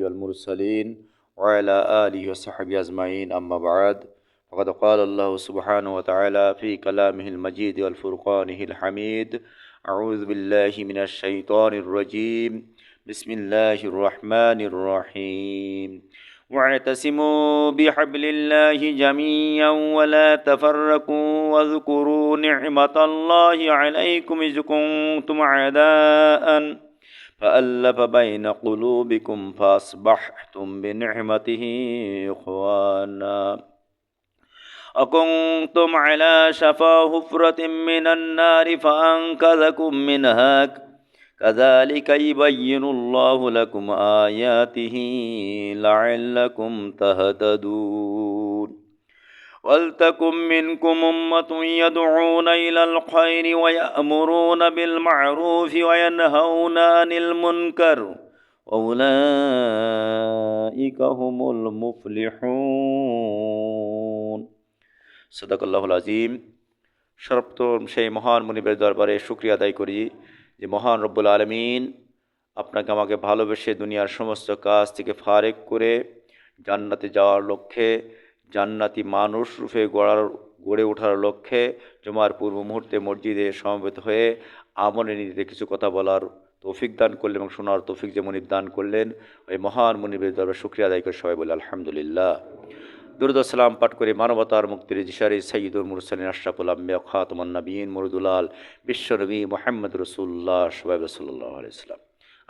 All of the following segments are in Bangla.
والمرسلين وعلى آله وصحبه أجمعين أما بعد فقد قال الله سبحانه وتعالى في كلامه المجيد والفرقانه الحميد أعوذ بالله من الشيطان الرجيم بسم الله الرحمن الرحيم واعتصموا بحبل الله جميعا ولا تفرقوا واذكروا نعمة الله عليكم إذ كنتم أعداء فألف بين قلوبكم فأصبحتم بنعمته إخوانا وكنتم على شفا حفرة من النار فأنقذكم منها كذلك يبين الله لكم آياته لعلكم تهتدون ولتكن منكم أمة يدعون إلى الخير ويأمرون بالمعروف وينهون عن المنكر وأولئك هم المفلحون সদাকাল্লাহুল আজিম। সর্বপ্রথম সেই মহান মুনিবের দরবারে শুকরিয়া আদায় করি যে মহান রব্বুল আলামিন আপনাকে আমাকে ভালোবেসে দুনিয়ার সমস্ত কাজ থেকে ফারেক করে জান্নাতে যাওয়ার লক্ষ্যে, জান্নাতি মানুষ রূপে গড়ে ওঠার লক্ষ্যে জুমার পূর্ব মুহূর্তে মসজিদে সমবেত হয়ে আমলে নীতিতে কিছু কথা বলার তৌফিক দান করলেন এবং শোনার তৌফিক যে মুনিব দান করলেন, ওই মহান মুনিবের দরবারে শুকরিয়া আদায় করে সবাই বলে আলহামদুলিল্লাহ। দুরূদ ও সালাম পাঠ করে মানবতার মুক্তির দিশারি সাইয়্যিদুল মুরসালিন আশরাফুল আম্বিয়া খাতামুন নবিয়্যিন মুরদুল আল বিশ্বনবী মুহাম্মদ রাসূলুল্লাহ সাল্লাল্লাহু আলাইহি ওয়াসাল্লাম।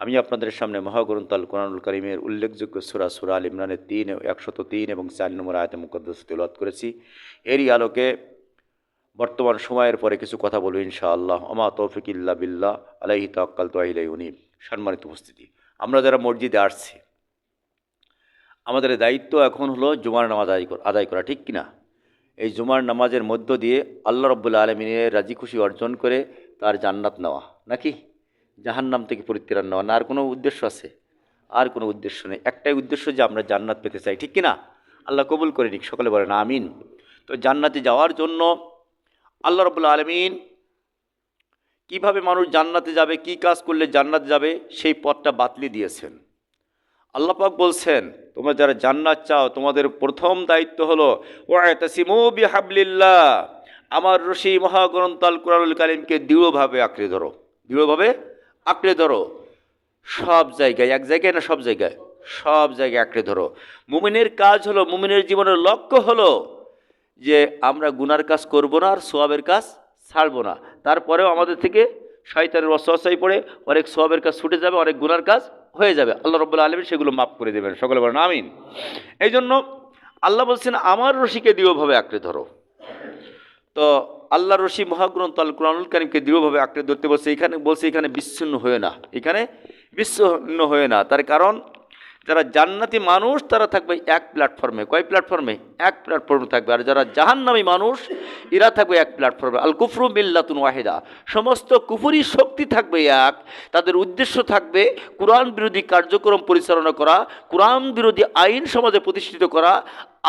আমি আপনাদের সামনে মহাগ্রন্থ আল কোরআনুল কারীমের উল্লেখযোগ্য সূরা আল ইমরানের 103 এবং 4 নম্বর আয়াতে মুকদ্দাসা তেলাওয়াত করেছি। এরই আলোকে বর্তমান সময়ের পরে কিছু কথা বলবো ইনশাআল্লাহ। ওমা তৌফিক ইল্লা বিল্লাহ আলাইহি তাওয়াক্কালতু ওয়া ইলাইহি উনীব। সম্মানিত উপস্থিতি, আমরা যারা মসজিদে আসছি, আমাদের দায়িত্ব এখন হলো জুমার নামাজ আদায় করা, ঠিক কিনা? এই জুমার নামাজের মধ্য দিয়ে আল্লাহ রাব্বুল আলামিনের রাজি খুশি অর্জন করে তার জান্নাত নেওয়া, নাকি জাহান্নাম থেকে পরিত্রাণ নেওয়া? না আর কোনো উদ্দেশ্য আছে? আর কোনো উদ্দেশ্য নেই, একটাই উদ্দেশ্য যে আমরা জান্নাত পেতে চাই, ঠিক কিনা? আল্লাহ কবুল করে নিক, সকলে বলেন আমিন। তো জান্নাতে যাওয়ার জন্য আল্লাহ রাব্বুল আলামিন কীভাবে মানুষ জান্নাতে যাবে, কি কাজ করলে জান্নাতে যাবে, সেই পথটা বাতলি দিয়েছেন। আল্লাহ পাক বলছেন, তোমরা যারা জান্নাত চাও তোমাদের প্রথম দায়িত্ব হলো ওয়াতাসিমু বিহাবলিল্লাহ, আমার রশি মহাগ্রন্থ আল কোরআনুল কারীমকে দৃঢ়ভাবে আঁকড়ে ধরো, দৃঢ়ভাবে আঁকড়ে ধরো। সব জায়গায়, এক জায়গায় না, সব জায়গায়, সব জায়গায় আঁকড়ে ধরো। মুমিনের কাজ হলো, মুমিনের জীবনের লক্ষ্য হলো যে আমরা গুনার কাজ করব না আর সওয়াবের কাজ ছাড়ব না। তারপরেও আমাদের থেকে শয়তানের ওয়াসওয়াসায় পড়ে অনেক সওয়াবের কাজ ছুটে যাবে, অনেক গুনার কাজ হয়ে যাবে। আল্লাহ রাব্বুল আলামিন সেগুলো মাফ করে দেবেন, সকলে বলেন আমিন। এই জন্য আল্লাহ বলছেন আমার রশিকে দৃঢ়ভাবে আঁকড়ে ধরো। তো আল্লাহর রশি মহাগ্রন্থ আল কোরআনুল কারীমকে দৃঢ়ভাবে আঁকড়ে ধরতে বলছে। এখানে বিচ্ছিন্ন হয়ে না, এখানে বিচ্ছিন্ন হয়ে না। তার কারণ যারা জান্নাতি মানুষ তারা থাকবে এক প্ল্যাটফর্মে। কয় প্ল্যাটফর্মে? এক প্ল্যাটফর্মে থাকবে। আর যারা জাহান্নামী মানুষ এরা থাকবে এক প্ল্যাটফর্মে। আল কুফরু মিল্লাতুন ওয়াহিদা, সমস্ত কুফরি শক্তি থাকবে এক। তাদের উদ্দেশ্য থাকবে কোরআন বিরোধী কার্যক্রম পরিচালনা করা, কোরআন বিরোধী আইন সমাজে প্রতিষ্ঠিত করা,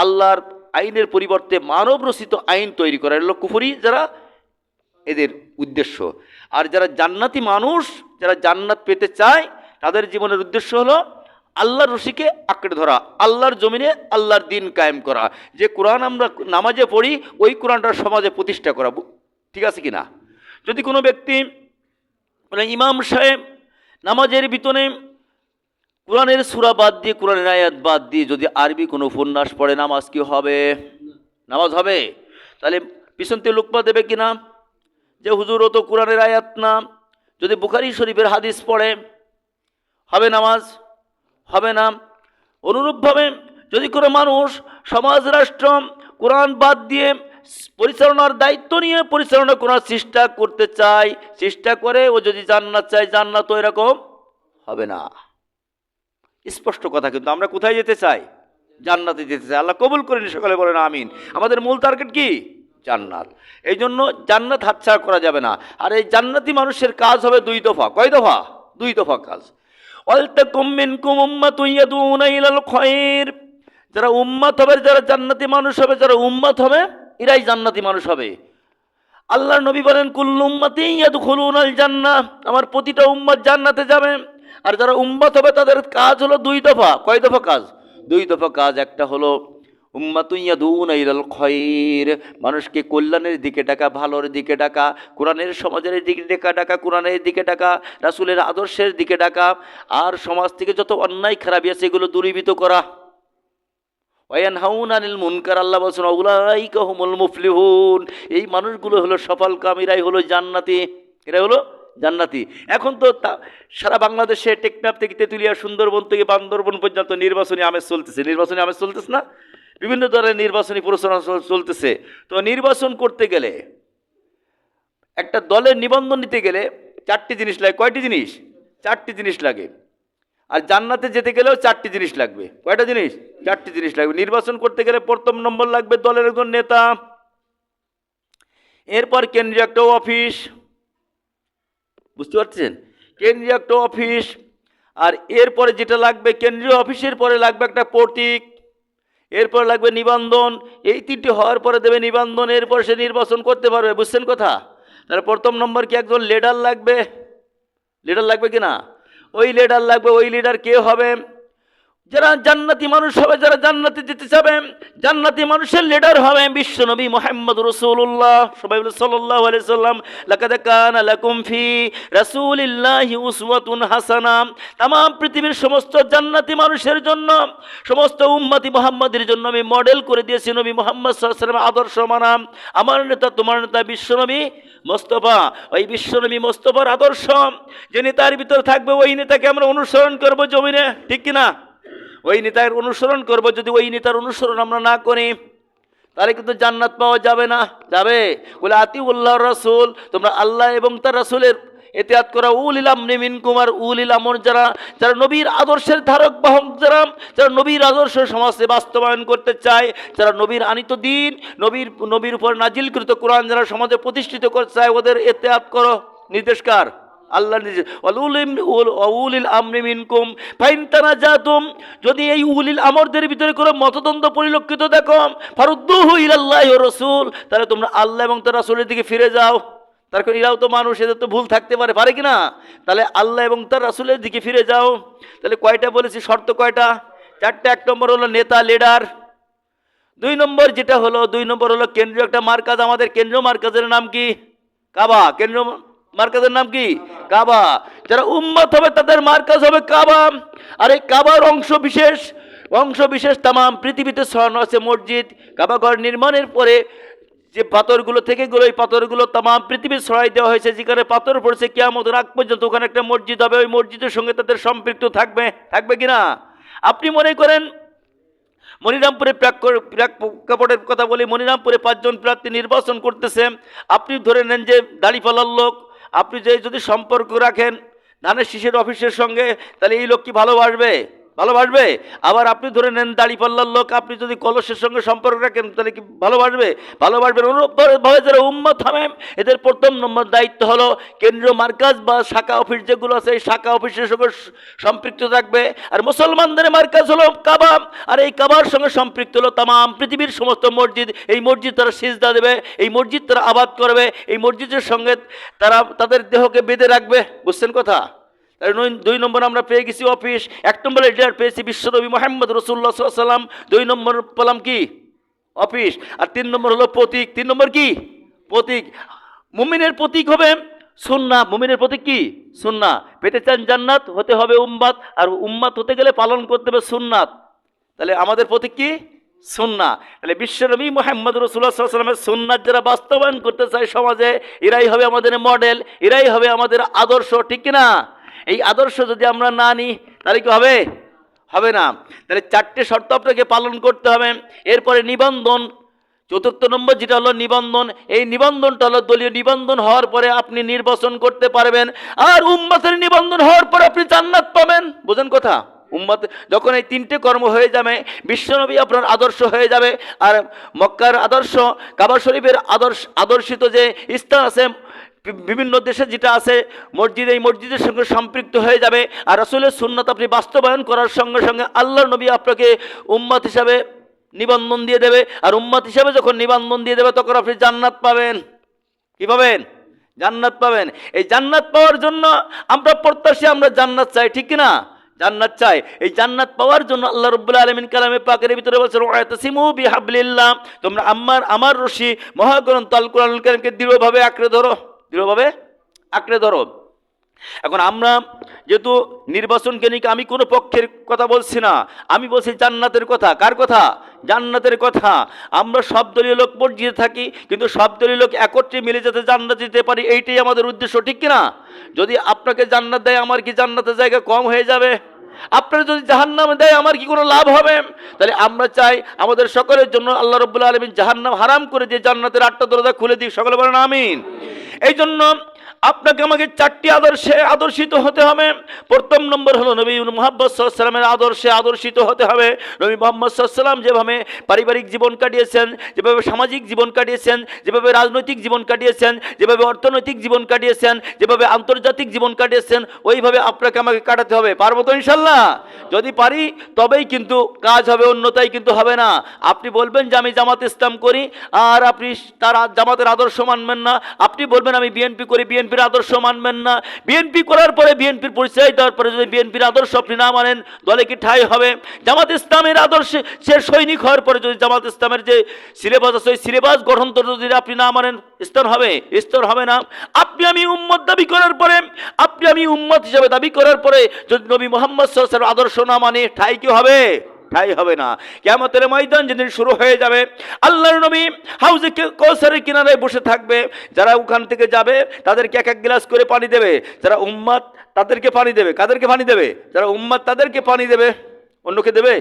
আল্লাহর আইনের পরিবর্তে মানব রচিত আইন তৈরি করা। এগুলো কুফরি যারা, এদের উদ্দেশ্য। আর যারা জান্নাতি মানুষ, যারা জান্নাত পেতে চায়, তাদের জীবনের উদ্দেশ্য হলো আল্লাহর রশিকে আঁকড়ে ধরা, আল্লাহর জমিনে আল্লাহর দিন কায়েম করা। যে কোরআন আমরা নামাজে পড়ি ওই কোরআনটা সমাজে প্রতিষ্ঠা করা, ঠিক আছে কি না? যদি কোনো ব্যক্তি মানে ইমাম সাহেব নামাজের ভিতরে কোরআনের সূরা বাদ দিয়ে, কোরআনের আয়াত বাদ দিয়ে যদি আরবি কোনো উপন্যাস পড়ে, নামাজ কি হবে? নামাজ হবে? তাহলে পিছন থেকে লোকমা দেবে কি না যে হুজুর ও তো কোরআনের আয়াত না? যদি বুখারী শরীফের হাদিস পড়ে হবে নামাজ? হবে না। অনুরূপভাবে যদি কোনো মানুষ সমাজ রাষ্ট্র কোরআন বাদ দিয়ে পরিচালনার দায়িত্ব নিয়ে পরিচালনা করার চেষ্টা করতে চায়, চেষ্টা করে, ও যদি জান্নাত চায়, জান্নাত তো এরকম হবে না। স্পষ্ট কথা। কিন্তু আমরা কোথায় যেতে চাই? জান্নাতে যেতে চাই। আল্লাহ কবুল করেন, সকলে বলেন আমিন। আমাদের মূল টার্গেট কি? জান্নাত। এই জন্য জান্নাত হাতছাড়া করা যাবে না। আর এই জান্নাতি মানুষের কাজ হবে দুই দফা। কয় দফা? দুই দফা কাজ। ওয়ালতাকুম মিনকুম উম্মাতুন ইয়াদউনা ইলাল খায়র, যারা উম্মত হবে, যারা জান্নাতি মানুষ হবে, যারা উম্মত হবে এরাই জান্নাতি মানুষ হবে। আল্লাহর নবী বলেন কুল্লু উম্মতি ইয়াদখুলুনাল জান্নাহ, আমার প্রতিটা উম্মত জান্নাতে যাবে। আর যারা উম্মত হবে তাদের কাজ হলো দুই দফা। কয় দফা কাজ? দুই দফা কাজ। একটা হলো উম্মাতুন ইয়াদুনা ইলাল খায়র, মানুষকে কল্যাণের দিকে ডাকা, ভালোর দিকে ডাকা, কোরআনের সমাজের দিকে ডাকা, কোরআনের দিকে ডাকা, রাসূলের আদর্শের দিকে ডাকা, আর সমাজ থেকে যত অন্যায় খারাপি আছে এগুলো দূরীভূত করা। ওয়ায়ানহাউনা আনিল মুনকার, আল্লাহ বলছেন উলাইকা হুমুল মুফলিহুন, এই মানুষগুলো হলো সফলকাম, এরাই হলো জান্নাতি, এরা হলো জান্নাতি। এখন তো সারা বাংলাদেশে টেকনাফ থেকে তেঁতুলিয়া, সুন্দরবন থেকে বান্দরবন পর্যন্ত নির্বাচনী আমেজ চলতেছে, নির্বাচনী আমেজ চলতেছে না? বিভিন্ন ধরনের নির্বাচনী প্রচারণা চলতেছে। তো নির্বাচন করতে গেলে, একটা দলের নিবন্ধন নিতে গেলে চারটি জিনিস লাগে। কয়টি জিনিস? চারটি জিনিস লাগে। আর জান্নাতে যেতে গেলেও চারটি জিনিস লাগবে। কয়টা জিনিস? চারটি জিনিস লাগবে। নির্বাচন করতে গেলে প্রথম নম্বর লাগবে দলের একজন নেতা, এরপর কেন্দ্রীয় একটা অফিস, বুঝতে পারছেন? কেন্দ্রীয় একটা অফিস, আর এরপরে যেটা লাগবে কেন্দ্রীয় অফিসের পরে লাগবে একটা প্রতীক, এরপর লাগবে নিবন্ধন। এই তিনটি হওয়ার পরে দেবে নিবন্ধন, এরপর সে নির্বাচন করতে পারবে। বুঝছেন কথা? তাহলে প্রথম নম্বর কি একজন লিডার লাগবে। লিডার লাগবে কি না? ওই লিডার লাগবে। ওই লিডার কে হবে? যারা জান্নাতি মানুষ হবে, যারা জান্নাতে যেতে চাবে, জান্নাতি মানুষের লিডার হবে বিশ্বনবী মুহাম্মদ রাসূলুল্লাহ। সবাই বলে সাল্লাল্লাহু আলাইহি সাল্লাম। লাকাদ কানা লাকুম ফি রাসূলিল্লাহি উসওয়াতুন হাসানা। तमाम পৃথিবীর সমস্ত জান্নাতি মানুষের জন্য, সমস্ত উম্মতি মুহাম্মাদের জন্য আমি মডেল করে দিয়েছি নবী মুহাম্মদ সাল্লাল্লাহু আলাইহি ওয়াসাল্লাম আদর্শ মানা। আমার নেতা, তোমার নেতা বিশ্বনবী মুস্তাফা। ওই বিশ্বনবী মুস্তাফার আদর্শ যে নেতার ভিতর থাকবে, ওই নেতাকে আমরা অনুসরণ করব জমিনে, ঠিক কি না? ওই নেতার অনুসরণ করব। যদি ওই নেতার অনুসরণ আমরা না করি তাহলে কিন্তু জান্নাত পাওয়া যাবে না। যাবে বলে আতিউল্লাহ রাসূল, তোমরা আল্লাহ এবং তার রাসূলের ইতিআত করা। উলিল আমরি মিনকুম, আর উলিল আমর যারা, যারা নবীর আদর্শের ধারক বাহক, যারা নবীর আদর্শ সমাজে বাস্তবায়ন করতে চায়, যারা নবীর আনিত দিন, নবীর উপর নাজিলকৃত কোরআন যারা সমাজে প্রতিষ্ঠিত করতে চায়, ওদের ইতিআত করো। নির্দেশকার আল্লাহ নিজে। উলিল আমরি মিনকুম ফাইন তানাজাতুম, যদি এই উলিল আমরদের ভিতরে কোনো মতদ্বন্দ্ব পরিলক্ষিত দেখো, ফারুদ্দুহু ইলাল্লাহি ওয়া রাসূল, তাহলে তোমরা আল্লাহ এবং তার রাসূলের দিকে ফিরে যাও। তার কারণ এরাও তো মানুষ, এদের তো ভুল থাকতে পারে, পারে কি না? তাহলে আল্লাহ এবং তার রাসূলের দিকে ফিরে যাও। তাহলে কয়টা বলেছি? শর্ত কয়টা? চারটা। এক নম্বর হলো নেতা, লিডার। দুই নম্বর হলো কেন্দ্রীয় একটা মার্কাজ। আমাদের কেন্দ্রীয় মার্কাজের নাম কি? কাবা। কেন্দ্রীয় মার্কাজের নাম কি? কাবা। যারা উম্মত হবে তাদের মার্কাজ হবে কাবা। আর এই কাবার অংশ বিশেষ তামাম পৃথিবীতে ছড়ানো আছে মসজিদ। কাবা ঘর নির্মাণের পরে যে পাথরগুলো থেকে গেলো, এই পাথরগুলো তামাম পৃথিবী ছড়াই দেওয়া হয়েছে। যেখানে পাথর পড়ছে কিয়ামতের আগ পর্যন্ত ওখানে একটা মসজিদ হবে। ওই মসজিদের সঙ্গে তাদের সম্পৃক্ত থাকবে কিনা? আপনি মনে করেন মনিরামপুরে প্রেক্ষাপটের কথা বলি, মনিরামপুরে 5 জন প্রার্থী নির্বাচন করতেছে। আপনি ধরে নেন যে দাড়িপাল্লার লোক, আপনি যদি সম্পর্ক রাখেন ধানের শীষের অফিসের সঙ্গে, তাহলে এই লোক কি ভালোবাসবে? আবার আপনি ধরে নেন দাড়িপাল্লার লোক, আপনি যদি কলসের সঙ্গে সম্পর্ক রাখেন তাহলে কি ভালোবাসবে? অনুরূপভাবে যারা উম্মত হবে, এদের প্রথম নম্বর দায়িত্ব হলো কেন্দ্রীয় মার্কাজ বা শাখা অফিস যেগুলো আছে, এই শাখা অফিসের সঙ্গে সম্পৃক্ত থাকবে। আর মুসলমানদের মার্কাজ হলো কাবা, আর এই কাবার সঙ্গে সম্পৃক্ত হলো তামাম পৃথিবীর সমস্ত মসজিদ। এই মসজিদ তারা সিজদা দেবে, এই মসজিদ তারা আবাদ করবে, এই মসজিদের সঙ্গে তারা তাদের দেহকে বেঁধে রাখবে। বুঝছেন কথা? 2 নম্বর আমরা পেয়ে গেছি অফিস। 1 নম্বর লিডার পেয়েছি বিশ্বনবী মুহাম্মদ রাসূলুল্লাহ সাল্লাল্লাহু আলাইহি ওয়াসাল্লাম। 2 নম্বর পেলাম কি? অফিস। আর 3 নম্বর হলো প্রতীক। 3 নম্বর কি? প্রতীক। মুমিনের প্রতীক হবে সুন্নাহ। মুমিনের প্রতীক কি? সুন্নাহ। পেতে চান জান্নাত, হতে হবে উম্মত, আর উম্মত হতে গেলে পালন করতে হবে সুন্নাত। তাহলে আমাদের প্রতীক কি? সুন্নাহ। তাহলে বিশ্বনবী মুহাম্মদ রাসূলুল্লাহ সাল্লাল্লাহু আলাইহি ওয়াসাল্লামের সুন্নাত যারা বাস্তবায়ন করতে চায় সমাজে, এরাই হবে আমাদের মডেল, এরাই হবে আমাদের আদর্শ, ঠিক কি না? এই আদর্শ যদি আমরা না নিই তাহলে কি হবে না। তাহলে 4টে শর্ত আপনাকে পালন করতে হবে। এরপরে নিবন্ধন, 4র্থ নম্বর যেটা হলো নিবন্ধন। এই নিবন্ধনটা হলো দলীয় নিবন্ধন হওয়ার পরে আপনি নির্বাচন করতে পারবেন, আর উম্মতের নিবন্ধন হওয়ার পরে আপনি জান্নাত পাবেন। বুঝেন কথা? উম্মত যখন এই 3টে কর্ম হয়ে যাবে, বিশ্বনবী আপনার আদর্শ হয়ে যাবে, আর মক্কার আদর্শ, কাবা শরীফের আদর্শিত যে স্থান আছে বিভিন্ন দেশে যেটা আছে মসজিদ, এই মসজিদের সঙ্গে সম্পৃক্ত হয়ে যাবে। আর রাসূলের সুন্নাত আপনি বাস্তবায়ন করার সঙ্গে সঙ্গে আল্লাহর নবী আপনাকে উম্মত হিসাবে নিবন্ধন দিয়ে দেবে। আর উম্মত হিসাবে যখন নিবন্ধন দিয়ে দেবে তখন আপনি জান্নাত পাবেন। কি পাবেন? জান্নাত পাবেন। এই জান্নাত পাওয়ার জন্য আমরা প্রত্যাশী, আমরা জান্নাত চাই, ঠিক কি না? জান্নাত চাই। এই জান্নাত পাওয়ার জন্য আল্লাহ রাব্বুল আলামিন কালামে পাকের ভিতরে বলেছেন ওয়াতাসিমু বিহাবলিল্লাহ, তোমরা আমার রশি মহাগ্রন্থ আল কোরআনুল কারীমকে দৃঢ়ভাবে আঁকড়ে ধরো, দৃঢ়ভাবে আঁকড়ে ধরো। এখন আমরা যেহেতু নির্বাচনকে নিয়ে আমি কোনো পক্ষের কথা বলছি না, আমি বলছি জান্নাতের কথা। কার কথা? জান্নাতের কথা। আমরা সব দলীয় লোক মসজিদে থাকি, কিন্তু সব দলীয় লোক একত্রে মিলে যাতে জান্নাত দিতে পারি, এইটাই আমাদের উদ্দেশ্য, ঠিক কিনা? যদি আপনাকে জান্নাত দেয়, আমার কি জান্নাতের জায়গা কম হয়ে যাবে? আপনার যদি জাহান্নাম দেয়, আমার কি কোনো লাভ হবে? তাহলে আমরা চাই আমাদের সকলের জন্য আল্লাহ রাব্বুল আলামিন জাহান্নাম হারাম করে দিয়ে জান্নাতের 8টা দরজা খুলে দিই। সকলে বলেন আমিন। এই জন্য আপনাকে আমাকে 4টি আদর্শে আদর্শিত হতে হবে। প্রথম নম্বর হলো নবী মুহাম্মদ সাল্লাল্লাহু আলাইহি ওয়াসাল্লামের আদর্শে আদর্শিত হতে হবে। নবী মুহাম্মদ সাল্লাল্লাহু আলাইহি ওয়াসাল্লাম যেভাবে পারিবারিক জীবন কাটিয়েছেন, যেভাবে সামাজিক জীবন কাটিয়েছেন, যেভাবে রাজনৈতিক জীবন কাটিয়েছেন, যেভাবে অর্থনৈতিক জীবন কাটিয়েছেন, যেভাবে আন্তর্জাতিক জীবন কাটিয়েছেন, ওইভাবে আপনাকে আমাকে কাটাতে হবে। পারবো তো ইনশাআল্লাহ? যদি পারি তবেই কিন্তু কাজ হবে, অন্যথায় কিন্তু হবে না। আপনি বলবেন যে আমি জামাত ইসলাম করি, আর আপনি তার জামাতের আদর্শ মানবেন না। আপনি বলবেন আমি বিএনপি করি, বিএনপির আদর্শ মানবেন না। বিএনপি করার পরে, বিএনপির পরিচয় দেওয়ার পরে যদি বিএনপির আদর্শ আপনি না মানেন, দলে কি ঠাঁই হবে? জামাত ইসলামের আদর্শে সে সৈনিক হওয়ার পরে যদি জামাত ইসলামের যে সিলেবাস আছে, ওই সিলেবাস গঠনতন্ত্র যদি আপনি না মানেন, স্তর হবে? স্তর হবে না। আপনি আমি উম্মত দাবি করার পরে, আপনি আমি উম্মত হিসেবে দাবি করার পরে যদি নবী মুহাম্মদ সাল্লাল্লাহু আলাইহি ওয়াসাল্লামের আদর্শ না মানে, ঠাঁই কি হবে? ঠাই হবে না। কিয়ামতের ময়দান যেদিন শুরু হয়ে যাবে, আল্লাহর নবী হাউজে কাউসারের কিনারায় বসে থাকবে। যারা ওখান থেকে যাবে তাদেরকে এক এক গ্লাস করে পানি দেবে। যারা উম্মত তাদেরকে পানি দেবে। কাদেরকে পানি দেবে? যারা উম্মত তাদেরকে পানি দেবে। অন্যকে দেবে?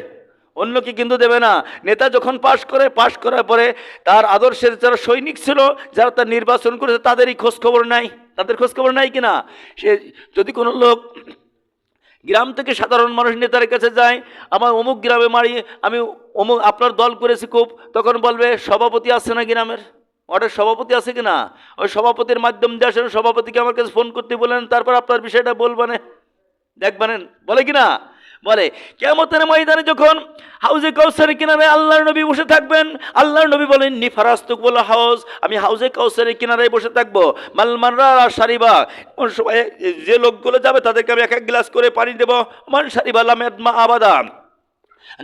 অন্যকে কিন্তু দেবে না। নেতা যখন পাশ করে, পাশ করার পরে তার আদর্শের যারা সৈনিক ছিল, যারা তার নির্বাচন করেছে, তাদেরই খোঁজ খবর নাই। তাদের খোঁজ খবর নাই কিনা? সে যদি কোনো লোক গ্রাম থেকে সাধারণ মানুষ নেতার কাছে যায়, আমার অমুক গ্রামে মারি, আমি অমুক আপনার দল করেছি খুব, তখন বলবে সভাপতি আছে না গ্রামের? ওটার সভাপতি আছে কিনা? ওই সভাপতির মাধ্যম দিয়ে আসেন, সভাপতিকে আমার কাছে ফোন করতে বলেন, তারপর আপনার বিষয়টা বলবানে, দেখবানেন। বলে কিনা? বলে। কিয়ামতের ময়দানে যখন হাউজে কাউসারের কিনারে আল্লাহর নবী বসে থাকবেন, আল্লাহর নবী বলেন নিফারাস্তুক বল হাউজ, আমি হাউজে কাউসারের কিনারে বসে থাকবো। মালমানরা সারিবা, যে লোকগুলো যাবে তাদেরকে আমি এক এক গ্লাস করে পানি দেবো। মান সারিবা লামেদমা আবাদা,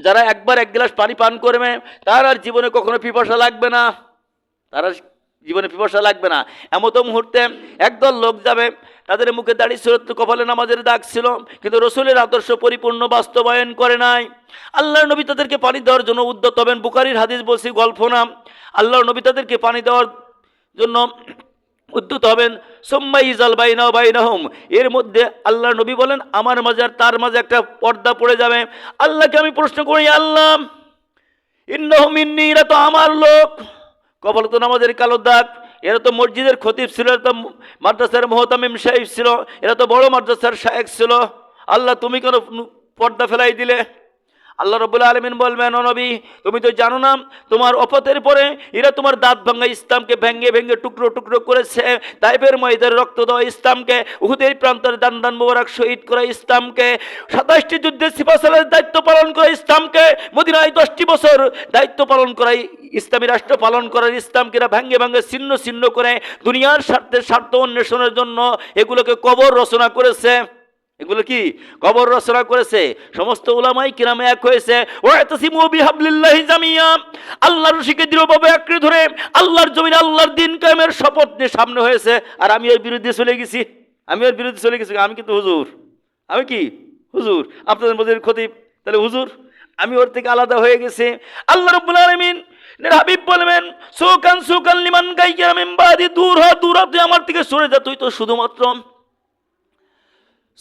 যারা একবার এক গ্লাস পানি পান করবে তার আর জীবনে কখনো পিপাসা লাগবে না, তার আর জীবনে পিপাসা লাগবে না। এমতো মুহূর্তে একদল লোক যাবে, তাদের মুখে দাড়ি ছিল, কপালে নামাজের দাগ ছিল, কিন্তু রসুলের আদর্শ পরিপূর্ণ বাস্তবায়ন করে নাই। আল্লাহর নবী তাদেরকে পানি দেওয়ার জন্য উদ্যত হবেন। বুখারীর হাদিস বলছি, গল্প না। আল্লাহর নবী তাদেরকে পানি দেওয়ার জন্য উদ্যত হবেন। সুম্মা ইজাল বাইনা ওয়া বাইনাহুম, এর মধ্যে আল্লাহর নবী বলেন আমার মাঝে আর তার মাঝে একটা পর্দা পড়ে যাবে। আল্লাহকে আমি প্রশ্ন করি, আল্লাহ ইন্নাহুম মিন্নি, এরা তো আমার লোক, কপালে তো নামাজের কালো দাগ, এরা তো মসজিদের খতিব ছিল, এরা তো মাদ্রাসার মুহতামিম সাহেব ছিল, এরা তো বড় মাদ্রাসার শায়েখ ছিল, আল্লাহ তুমি কেন পর্দা ফেলাই দিলে? আল্লাহ রাব্বুল আলামিন বলবেন, ও নবী তুমি তো জানো না, তোমার অপতের পরে এরা তোমার দাঁত ভাঙা ইসলামকে ভেঙে ভেঙে টুকরো টুকরো করেছে। তাইফের ময়দানে রক্ত দেওয়া ইসলামকে, উহুদের প্রান্তরে দান দান মোবারক শহীদ করা ইসলামকে, 27টি যুদ্ধে সিপাহসালার দায়িত্ব পালন করা ইসলামকে, মদিনায় 10টি বছর দায়িত্ব পালন করা ইসলামী রাষ্ট্র পালন করার ইসলামকে এরা ভেঙে ভেঙে ছিন্ন ছিন্ন করে দুনিয়ার স্বার্থ অন্বেষণের জন্য এগুলোকে কবর রচনা করেছে। এগুলো কি কবর রচনা করেছে? সমস্ত উলামায়ে কিরাম এক হয়েছে, ওয়াতাসিমু বিহাবলিল্লাহি জামিয়া, আল্লাহর রশিকে দৃঢ়ভাবে আঁকড়ে ধরে আল্লাহর জমিনে আল্লাহর দ্বীন কায়েমের শপথ নিয়ে সামনে হয়েছে। আর আমি এর বিরুদ্ধে চলে গেছি, আমি কিন্তু হুজুর, আমি কি হুজুর? আপনাদের মধ্যে খতিব, তাহলে হুজুর আমি ওর থেকে আলাদা হয়ে গেছি। আল্লাহ রাব্বুল আলামিন হাবিব বলবেন সুকান লিমান গায়্যা মিন বাদি, দূর হ, দূর হ, তুই আমার থেকে সরে যা, তুই তো শুধুমাত্র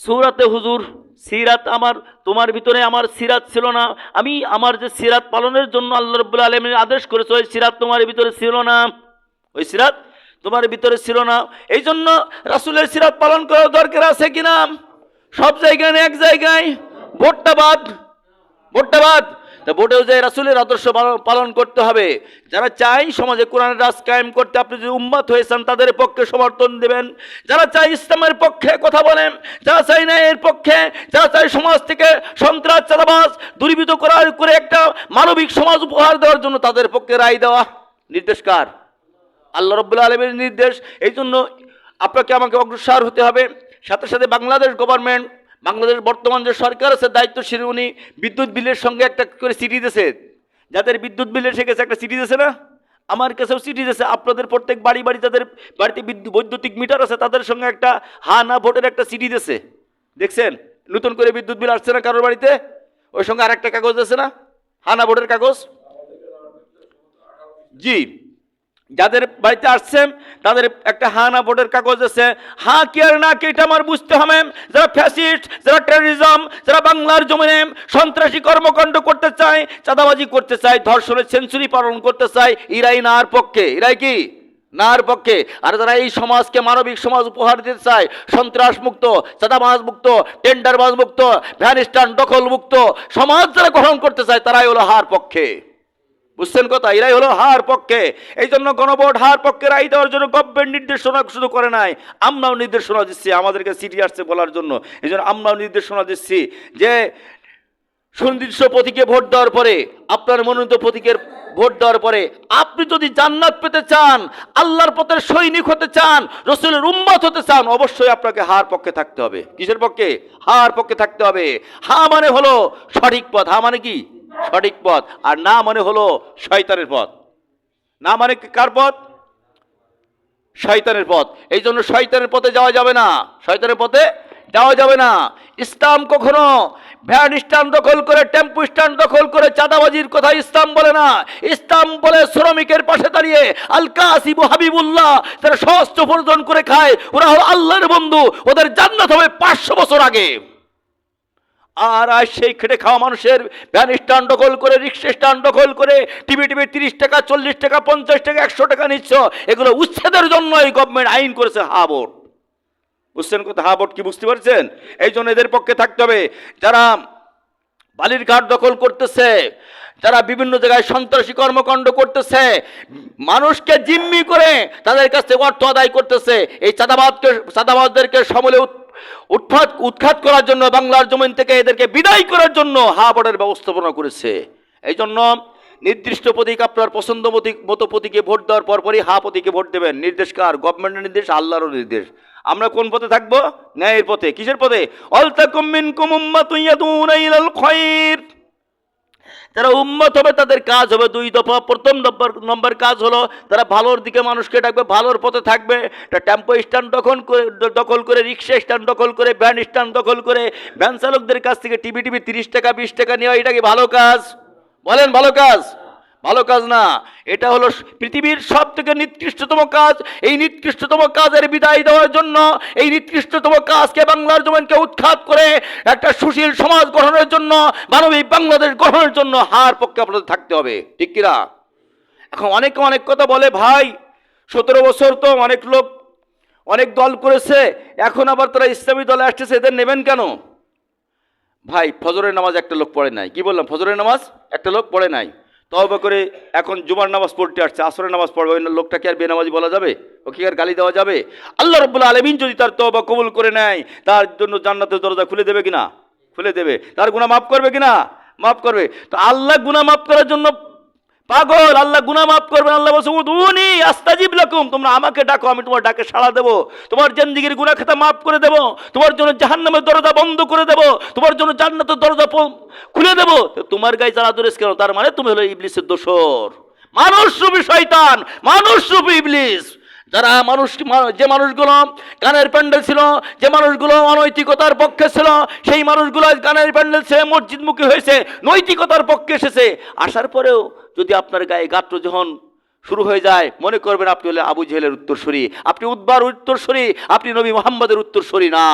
সূরাতে হুজুর সিরাত, আমার তোমার ভিতরে আমার সিরাত ছিল না। আমি আমার যে সিরাত পালনের জন্য আল্লাহ রাব্বুল আলামিন আদেশ করেছে, ওই সিরাত তোমার ভিতরে ছিল না, ওই সিরাত তোমার ভিতরে ছিল না। এই জন্য রাসূলের সিরাত পালন করার দরকার আছে কিনা? সব জায়গায় না, এক জায়গায়। ভোটটা বাদ, তা ভোটেও যে রাসূলের আদর্শ পালন করতে হবে। যারা চাই সমাজে কোরআনের রাজ কায়েম করতে, আপনি যদি উম্মত হয়েছেন তাদের পক্ষে সমর্থন দেবেন। যারা চাই ইসলামের পক্ষে কথা বলেন, যারা চাই না এর পক্ষে, যারা চাই সমাজ থেকে সন্ত্রাস চাঁদাবাজ দূরীভূত করে একটা মানবিক সমাজ উপহার দেওয়ার জন্য, তাদের পক্ষে রায় দেওয়া। নির্দেশ কার? আল্লাহ রাব্বুল আলামিনের নির্দেশ। এই জন্য আপনাকে আমাকে অগ্রসর হতে হবে। সাথে সাথে বাংলাদেশ গভর্নমেন্ট, বাংলাদেশ বর্তমান যে সরকার আছে দায়িত্বশীল, উনি বিদ্যুৎ বিলের সঙ্গে একটা করে চিঠি দিয়েছে, যাদের বিদ্যুৎ বিল এসে গেছে একটা চিঠি দিয়েছে না, আমার কাছেও চিঠি দিয়েছে। আপনাদের প্রত্যেক বাড়ি বাড়ি যাদের বাড়িতে বৈদ্যুতিক মিটার আছে তাদের সঙ্গে একটা হা না ভোটের একটা চিঠি দিয়েছে, দেখছেন? নতুন করে বিদ্যুৎ বিল আসছে না কারোর বাড়িতে, ওই সঙ্গে আর একটা কাগজ আছে না, হা না ভোটের কাগজ। জি, যাদের বাড়িতে আসছেন তাদের একটা হা না ভোটের কাগজ আছে। হা কি আর না কি এটা আমার বুঝতে হবে। যারা ফ্যাসিস্ট, যারা টেররিজম, যারা বাংলার জমিনে সন্ত্রাসী কর্মকাণ্ড করতে চায়, চাঁদাবাজি করতে চায়, ধর্ষণের সেঞ্চুরি পালন করতে চায়, এরাই নার পক্ষে, এরাই কি নার পক্ষে। আর যারা এই সমাজকে মানবিক সমাজ উপহার দিতে চায়, সন্ত্রাস মুক্ত, চাঁদাবাজ মুক্ত, টেন্ডারবাজ মুক্ত, ভ্যান স্ট্যান্ড দখল মুক্ত সমাজ যারা গ্রহণ করতে চায় তারাই হলো হার পক্ষে। বুঝছেন কথা? এরাই হলো হার পক্ষে। এই জন্য গণভোট হার পক্ষে রায় দেওয়ার জন্য গভর্নমেন্ট নির্দেশনা শুধু করে নাই, আমরাও নির্দেশনা দিচ্ছি, আমাদেরকে চিঠি আসছে বলার জন্য। এই জন্য আমরাও নির্দেশনা দিচ্ছি যে সুনির্দিষ্ট প্রতীকে ভোট দেওয়ার পরে, আপনার মনোনীত প্রতীকের ভোট দেওয়ার পরে আপনি যদি জান্নাত পেতে চান, আল্লাহর পথের সৈনিক হতে চান, রসুলের উম্মত হতে চান, অবশ্যই আপনাকে হার পক্ষে থাকতে হবে। কিসের পক্ষে? হার পক্ষে থাকতে হবে। হা মানে হলো সঠিক পথ, হা মানে কি সঠিক পথ, আর না মানে হলো শয়তানের পথ। না মানে কার পথ? শয়তানের পথ। এই জন্য শয়তানের পথে যাওয়া যাবে না, শয়তানের পথে যাওয়া যাবে না। ইসলাম কখনো ভ্যান স্ট্যান্ড দখল করে, টেম্পু স্ট্যান্ড দখল করে চাঁদাবাজির কথা ইসলাম বলে না। ইসলাম বলে শ্রমিকের পাশে দাঁড়িয়ে আল কাসিবু হাবিবুল্লাহ, যারা সহস্র উপার্জন করে খায় ওরা হলো আল্লাহর বন্ধু, ওদের জান্নাত হবে 500 বছর আগে। আর আজ সেই খেটে খাওয়া মানুষের ভ্যান স্ট্যান্ড দখল করে, রিক্সা স্ট্যান্ড দখল করে, টিভি 30 টাকা, 40 টাকা, 50 টাকা, 100 টাকা নিচ্ছ, এগুলো উচ্ছেদের জন্য এই গভর্নমেন্ট আইন করেছে হা ভোট। বুঝছেন কথা? হা ভোট কি বুঝতে পারছেন? এই জন্য এদের পক্ষে থাকতে হবে। যারা বালির ঘাট দখল করতেছে, যারা বিভিন্ন জায়গায় সন্ত্রাসী কর্মকাণ্ড করতেছে, মানুষকে জিম্মি করে তাদের কাছ থেকে অর্থ আদায় করতেছে, এই চাঁদাবাজদেরকে সমূলে উৎখাত করার জন্য, বাংলার জমিন থেকে এদেরকে বিদায় করার জন্য হা ভোটের ব্যবস্থাপনা করেছে। এই জন্য নির্দিষ্ট প্রতীক, আপনার পছন্দ মতো প্রতীকে ভোট দেওয়ার পরপরই হা প্রতীকে ভোট দেবেন। নির্দেশ কার? গভর্নমেন্টের নির্দেশ, আল্লাহরও নির্দেশ। আমরা কোন পথে থাকবো? ন্যায়ের পথে। কিসের পথে? আলতাকুম মিনকুম উম্মাতুন ইয়াদুনা ইলাল খায়র। যারা উম্মত হবে তাদের কাজ হবে 2 দফা। প্রথম নম্বর কাজ হলো তারা ভালোর দিকে মানুষকে ডাকবে, ভালোর পথে থাকবে। টেম্পো স্ট্যান্ড দখল করে, রিক্সা স্ট্যান্ড দখল করে, ভ্যান স্ট্যান্ড দখল করে, ভ্যান চালকদের কাছ থেকে টিভি 30 টাকা 20 টাকা নেওয়া, এটা কি ভালো কাজ? বলেন ভালো কাজ? ভালো কাজ না। এটা হলো পৃথিবীর সব থেকে নিকৃষ্টতম কাজ। এই নিকৃষ্টতম কাজের বিদায় দেওয়ার জন্য, এই নিকৃষ্টতম কাজকে বাংলার জমিনকে উৎখাত করে একটা সুশীল সমাজ গঠনের জন্য, মানবিক বাংলাদেশ গঠনের জন্য হার পক্ষে আপনাদের থাকতে হবে। ঠিক কিনা? এখন অনেকে অনেক কথা বলে, ভাই 17 বছর তো অনেক লোক অনেক দল করেছে, এখন আবার তারা ইসলামী দলে আসতেছে, এদের নেবেন কেন? ভাই ফজরের নামাজ একটা লোক পড়ে নাই। কি বললাম? ফজরের নামাজ একটা লোক পড়ে নাই, তওবা করে এখন জুমার নামাজ পড়তে আসছে, আসরের নামাজ পড়বে, ওই লোকটাকে আর বেনামাজি বলা যাবে? ওকে আর গালি দেওয়া যাবে? আল্লাহ রাব্বুল আলামিন যদি তার তওবা কবুল করে নেয়, তার জন্য জান্নাতের দরজা খুলে দেবে কিনা? খুলে দেবে। তার গুনাহ মাফ করবে কিনা? মাফ করবে। তো আল্লাহ গুনাহ মাফ করার জন্য পাগল, আল্লাহ গুনাহ মাফ করবেন। আল্লাহ বলছে উদুনি আস্তাজিব লাকুম, তোমরা আমাকে ডাকো, আমি তোমার ডাকে সাড়া দেবো, তোমার জিন্দেগীর গুনাহ খাতা মাফ করে দেবো, তোমার জন্য জাহান্নামের দরজা বন্ধ করে দেবো, তোমার জন্য জান্নাতের দরজা খুলে দেবো। তোমার গায়ে জ্বালা ধরেছ কেন? তার মানে তুমি হলো ইবলিসের দোসর, মানুষ রূপী শয়তান, মানুষ রূপী ইবলিস। যারা যে মানুষগুলো গানের প্যান্ডেল ছিল, যে মানুষগুলো অনৈতিকতার পক্ষে ছিল, সেই মানুষগুলো গানের প্যান্ডেল ছেড়ে মসজিদমুখী হয়েছে, নৈতিকতার পক্ষে এসেছে। আসার পরেও যদি আপনার গায়ে গাত্র যখন শুরু হয়ে যায়, মনে করবেন আপনি হলে আবু জেহেলের উত্তরসূরি, আপনি উতবার উত্তরসূরি, আপনি নবী মুহাম্মদের উত্তরসূরি না।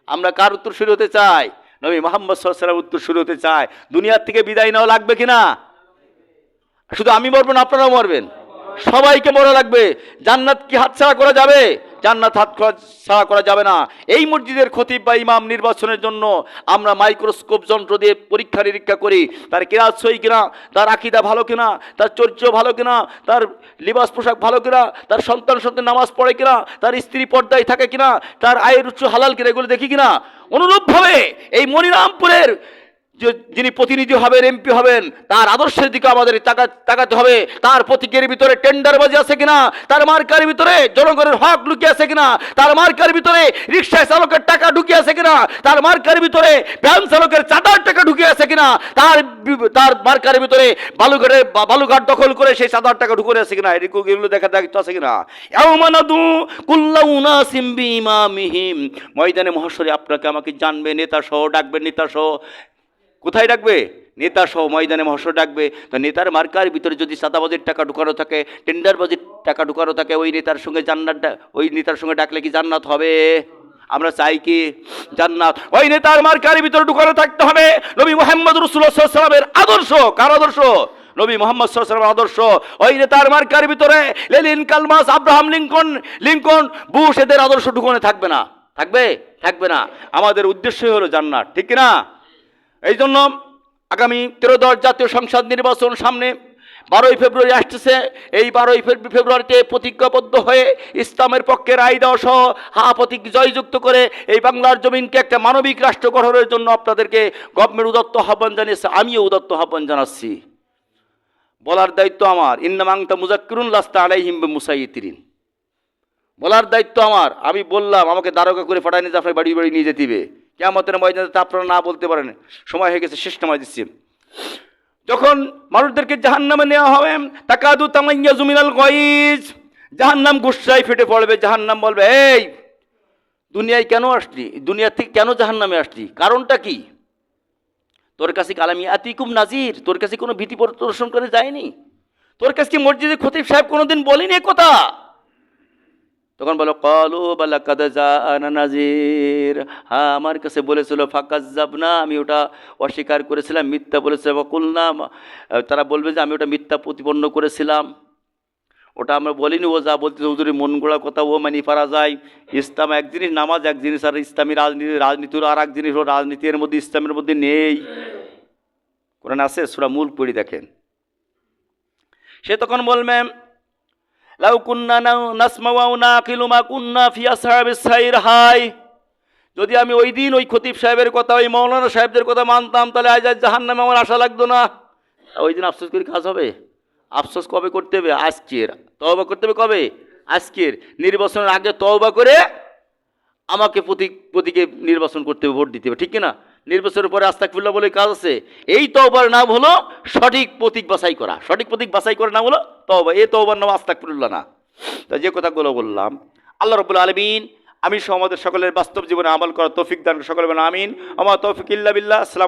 আমরা কার উত্তরসূরি হতে চাই? নবী মুহাম্মদ সাল্লাল্লাহু আলাইহি ওয়াসাল্লামের উত্তরসূরি হতে চাই। দুনিয়ার থেকে বিদায় নেওয়া লাগবে কিনা? শুধু আমি মরবো না, আপনারাও মরবেন, সবাইকে মরা লাগবে। জান্নাত কি হাতছাড়া করা যাবে? জান্নাত হাতছাড়া করা যাবে না। এই মসজিদের খতিব বা ইমাম নির্বাচনের জন্য আমরা মাইক্রোস্কোপ যন্ত্র দিয়ে পরীক্ষা নিরীক্ষা করি, তার কিরাত সহি কিনা, তার আকীদা ভালো কিনা, তার চরিত্র ভালো কিনা, তার লিবাস পোশাক ভালো কিনা, তার সন্তান নামাজ পড়ে কিনা, তার স্ত্রী পর্দায় থাকে কিনা, তার আয়ের উৎস হালাল কিনা, এগুলো দেখি কিনা। অনুরূপভাবে এই মনিরামপুরের যিনি প্রতিনিধি হবেন, এমপি হবেন, তার আদর্শের দিকে আমাদের তাকাতে হবে। তার প্রতীকের ভিতরে টেন্ডারবাজি আছে কিনা, তার মার্কার ভিতরে জনগণের হক লুকিয়ে আছে কিনা, তার মার্কার ভিতরে রিক্সায় চালকের টাকা ঢুকিয়ে আছে কিনা, তার মার্কার ভিতরে ভ্যান চালকের চাঁদার টাকা ঢুকিয়ে আছে কিনা, তার মার্কার ভিতরে বালুঘাট দখল করে সেই চাঁদার টাকা ঢুকে আছে কিনা, এগুলো দেখা দায়িত্ব আছে কিনা। ইয়াউমানাদু কুল্লা উনাসিম বিইমামিহিম, ময়দানে মহাশরে আপনাকে আমাকে জানবে, নেতা সহ ডাকবেন, নেতা সহ কোথায় ডাকবে? নেতা সহ ময়দানে মহাশয় ডাকবে। তো নেতার মার্কার ভিতরে যদি চাঁদাবাজির টাকা ঢুকানো থাকে, টেন্ডারবাজির টাকা ঢুকানো থাকে, ওই নেতার সঙ্গে ওই নেতার সঙ্গে ডাকলে কি জান্নাত হবে? আমরা চাই কি জান্নাত? ওই নেতার মার্কার ভিতরে ঢুকানো থাকতে হবে নবী মুহাম্মদ রাসূলুল্লাহ সাল্লাল্লাহু আলাইহি ওয়াসাল্লামের আদর্শ। কার আদর্শ? নবী মুহাম্মদ সাল্লাল্লাহু আলাইহি ওয়াসাল্লামের আদর্শ। ওই নেতার মার্কার ভিতরে লেনিন, কালমাস, আব্রাহাম লিঙ্কন, বুশ এদের আদর্শ ঢুকানো থাকবে না। থাকবে না। আমাদের উদ্দেশ্যই হলো জান্নাত, ঠিক না? এই জন্য আগামী 13দশ জাতীয় সংসদ নির্বাচন সামনে, 12ই ফেব্রুয়ারি আসতেছে। এই 12ই ফেব্রুয়ারিতে প্রতিজ্ঞাবদ্ধ হয়ে ইসলামের পক্ষে রায় দেওয়া সহ প্রতীক জয়যুক্ত করে এই বাংলার জমিনকে একটা মানবিক রাষ্ট্র গঠনের জন্য আপনাদেরকে গভর্নমেন্ট উদাত্ত আহ্বান জানিয়েছে, আমিও উদাত্ত আহ্বান জানাচ্ছি। বলার দায়িত্ব আমার, ইন্নামা আনতা মুযাক্কিরুন লাস্তা আলাইহিম বিমুসাইয়্যিতিরিন। বলার দায়িত্ব আমার। আমি বললাম, আমাকে দারোগা করে পাঠায় নিয়ে আপনার বাড়ি নিয়ে যেতে হবে। কিয়ামতের ময়দানে তা আপনারা না বলতে পারেন। সময় হয়ে গেছে, শেষ নামাজ দিচ্ছি। যখন মানুষদেরকে জাহান্নামে নেওয়া হবে, তাকাদু তামাইয়াজু মিনাল গায়জ, জাহান্নাম গুসায় ফেটে পড়বে। জাহান্নাম বলবে, এই দুনিয়ায় কেন আসলি? দুনিয়া থেকে কেন জাহান্নামে আসলি? কারণটা কি? তোর কাছে কালামি আতিকুম নাজির, তোর কাছে কোনো ভীতি প্রদর্শন করে যায়নি? তোর কাছে কি মসজিদের খতিব সাহেব কোনোদিন বলেনি এ কথা? তখন বলো, ক্বালু বালা কাদ জাআনা নাজির, হ্যাঁ আমার কাছে বলেছিল, ফাকাজ্জাবনা, আমি ওটা অস্বীকার করেছিলাম, মিথ্যা বলেছিলাম। কুলনা, তারা বলবে যে আমি ওটা মিথ্যা প্রতিপন্ন করেছিলাম, ওটা আমরা বলিনি। ও যা বলতে হুজুরি মন গড়া কথা, ও মানি পারা যায়। ইসলাম এক জিনিস, নামাজ এক জিনিস, আর ইসলামী রাজনীতির আর এক জিনিস। রাজনীতির মধ্যে ইসলামের মধ্যে নেই। কোরআন আছে, সূরা মুলক পড়ি দেখেন। সে তখন বলবে, লাউ কুন্না নাসমাউ আও নাকিলু মা কুন্না ফি আসহাবিস সাইর, হাই যদি আমি ওই দিন ওই খতিব সাহেবের কথা, ওই মৌলানা সাহেবদের কথা মানতাম, তাহলে আজ জাহান্নামে আমার আশা লাগতো না। ওই দিন আফসোস করে কাজ হবে? আফসোস কবে করতে হবে? আজকের। তওবা করতে হবে কবে? আজকের। নির্বাচনের আগে তওবা করে আমাকে প্রতীকে নির্বাচন করতে হবে, ভোট দিতে হবে, ঠিক কিনা? নির্বাচনের পরে আস্তাগফিরুল্লাহ বলে কাজ আছে। এই তওবার নাম হলো সঠিক প্রতীক বাছাই করা। সঠিক প্রতীক বাছাই করার নাম হলো তওবা। এই তওবার নাম আস্তাগফিরুল্লাহ না। তা যে কথাগুলো বললাম, আল্লাহ রাব্বুল আলামিন আমি সহ আমাদের সকলের বাস্তব জীবনে আমল করার তৌফিক দান, সকলে বলেন আমিন। আমা তৌফিক ইল্লা বিল্লাহ। আসসালামু